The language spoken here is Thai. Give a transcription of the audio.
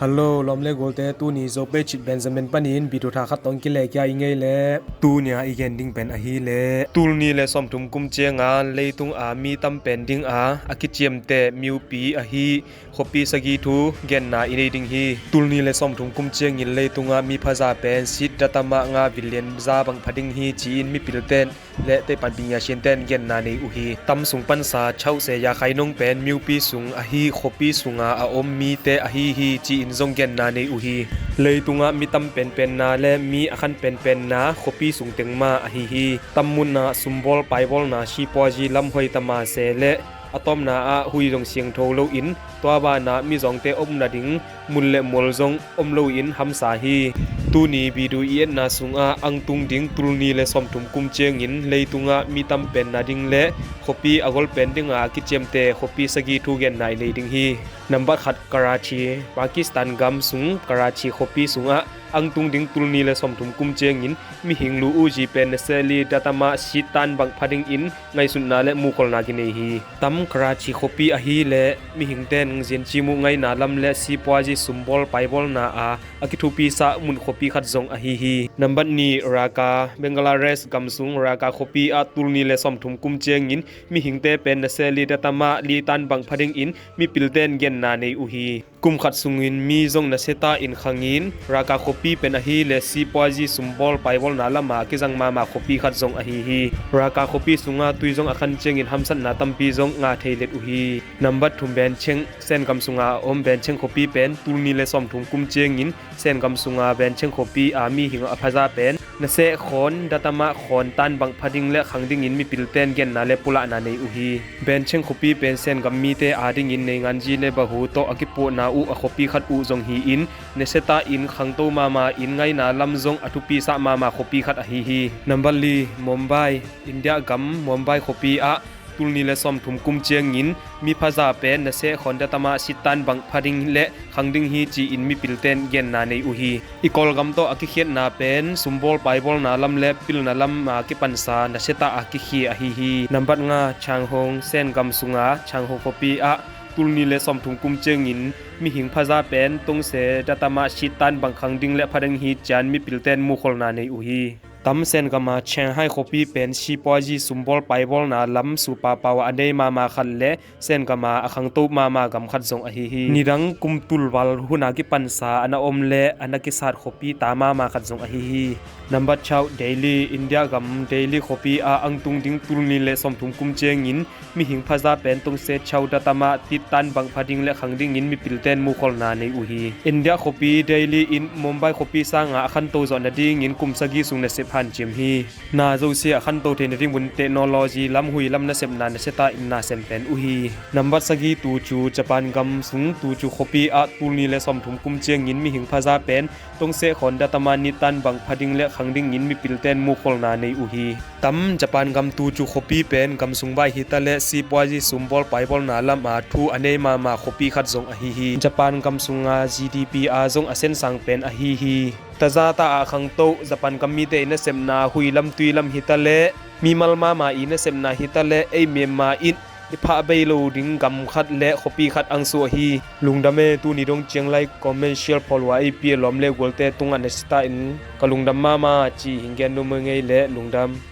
ฮัลโหลลอมเลโกเตตูนี่โซเปชิดเบนจามินปานินบิดูทาคัดตองกิเลกยาอิงเงเลตูเนี่ยอีเกนดิงเป็นอะฮีเลตูนี่เลซอมทุมกุมเจียงานเลยตุงอามีตัมเป็นดิงอาอากิเจียมเตมิวปีอะฮีขปีสกีทูเกนนาอินดิงฮีตูนี่เลซอมทุมกุมเจียงอินเลยตุงอามีภาษาเป็นซิดดัตมะงาวิลเลียนซาบังพัดิงฮีจีนมีปิลเตนและเตปันปิญญาเชนเตนเกนนาในอุฮีตัมสุงปันซาเช่าเสยาไขนงเป็นมิวปีสุงอะฮีขปีสุงอาอมมีเตอะฮีฮีจีนซงเกนนาในอุฮีเลยตุงะมีตัมเป็นนาและมีอาคันเป็นนาขปีสุงเต็งมาอะฮีฮีตัมมุนนาสุมบอลไปบอลนาชีปอจีลำหอยตมาเสเลอะตอมนาอะหุยจงเสียงโทโลอินตัวบานามีจงเตอมนาดิงมุลเลมอลจงอมโลอินฮัมสาฮีตูนีบีดูเอียนนาสุงอาอังตุงดิงตุลนีเลสอมทุมกุมเจียงอินเลยตุงะมีตัมเป็นนาดิงเลขปีอากอลเป็นดิงอากิเจมเตขปีสกีทูเกนนายเลยดิงฮีนัมบัดขัดกราชีปากีสถานกัมสุงกราชีขปีสุงอาอังตุงดิงตุลนีเลสอมทุมกุมเจียงอินมีหิงลูอูจีเป็นเซลีดัตมาชิตันบังพัดิงอินไงสุนนาและมูคอลนากินเอฮีตัมกราชีขปีอะฮีและมีหิงเตนเจียนจิมุไงนาลัมและซีปวาจีสุมบอลไปบอลนาอากิทูปีสะมุนขปีขัดจงอะฮีฮีนัมบัดนีรากาเบงกลาเรสกัมสุงรากาขปีอาตุลนีเลสอมทุมกุมเจียงอินมีหิงเตเป็นเซลีดัตมาลีตันบังพัดิงอินมีปิลเตนเกนนาในอุฮีกุมขัดสุงินมีจงนาเซตาอินขังอินรากาขปีเป็นอะฮีและซีปวาจีสุมบอลไปบอลนาละมากิจังมาขปีขัดจงอะฮีฮีรากาขปีสุงาตุยจงอคันเจียงอินฮัมสันนาตัมปีจงงาเทเลตอุฮีนัมบัดทุมเบนเชงเซนกัมสุงาอมเบนเชงขปีเป็นตุลนีเลสอมทุมกุมเจียงอินเซนกัมสุงาเบนเชงขปีอามีหิงอภาษาเป็นนเสขอนดัตมะขอนตันบังพัดิงและขังดิงอินมีปิลเตนเกนนาเลปุละนาในอุฮีเบนเชงขปีเป็นเซนกัมมีเตอาดิงอินในงานจีเลบะหูโตอกิปุนาอุอขปีขัดอุจงฮีอินเนเซตาอินขังโตมาอินไงนาลำจงอทุปีสะมาขปีขัดอฮีฮีนัมบัลลีมุมไบอินเดียกัมมุมไบขปีอะตุลนีเลซอมทุมกุมเจียงอินมีภาษาเป็นนเสขอนดัตมาสิตันบังพัดิงและขังดิงฮีจีอินมีปิลเตนเกนนาในอุฮีอีกอลกัมโตอกิเขียนนาเป็นสุมบอลไปบอลนาลำและปิลนาลำมากิปันซานเสตาอกิขีอฮีฮีนัมบัดงาช่างฮงเซนกัมสุงาช่างฮงขปีอะตุลนีเลซอมทุมกุมเจียงอินมีหิงภาษาเป็นตรงเสดัตมาสิตันบังขังดิงและพัดิงฮีจานมีปิลเตนมูคอลนาในอุฮีตัมเซนก็มาเชงให้ขปีเป็นชีปอจีสุมบอลไปบอลนาลัมสุปาปาวอันเดมาขันเละเซนก็มาอังตุมากำขัดจงอฮีฮีนิรังกุมตุลวัลหุนากิปันซาอันอมเละอันกิสาดขปีตามาขัดจงอฮีฮีนัมบัดเช้าเดลี่อินเดียกัมเดลี่ขปีอังตุงดิงตุลนีเลสมทุมกุมเจงินมีหิงภาษาเป็นตรงเซเช้าดัตมาติดตันบังพัดิงและขังดิงินมีปิลเตนมูคอลนาในอุฮีอินเดียขปีเดลี่อินมุมไบขปีสร้างขันโตจอนดิงินกุมสกีสุงเนเซพันจิมฮีนาโจเซียขันโตเทนริงบนเทคโนโลยีล้ำหุยล้ำนเซมนานเซตาอินนาเซมเป็นอุฮีนัมบัดสกีตูจูญี่ปุ่นกัมสุงตูจูขปีตุลนีเลสมทุมกุมเจงินมีหิงภาษาเป็นตรงเซขอนดัตมานิตันบังพัดิงและขังดิงินมีปิลเตนมูคอลนาในอุฮีตัมญี่ปุ่นกัมตูจูขปีเป็นกัมสุงใบฮิตาเลซีปวาจีสุมบอลไปบอลนาลมาทูอันเนมาขปีขัดจงอฮีฮีญี่ปุ่นกัมสุงGDP จงอเซนสังเป็นอฮีฮีตาซาตาขังโตญี่ปุ่นกัมมีเตอินเซมนาหุยลำตุยลำฮิตาเลมีมัลมาอินเซมนาฮิตาเลเอเมียมาอินดิพาเบโลดิงกัมขัดและขปีขัดอังสัวฮีลุงดำเมตูนิดงเจียงไลคอมเมนเชียลพอลวาไอพีลอมเลกวลเตตุงอันเนสตาอินกลุงดำมาจีหิงแกนโนเมงไงและลุงดำ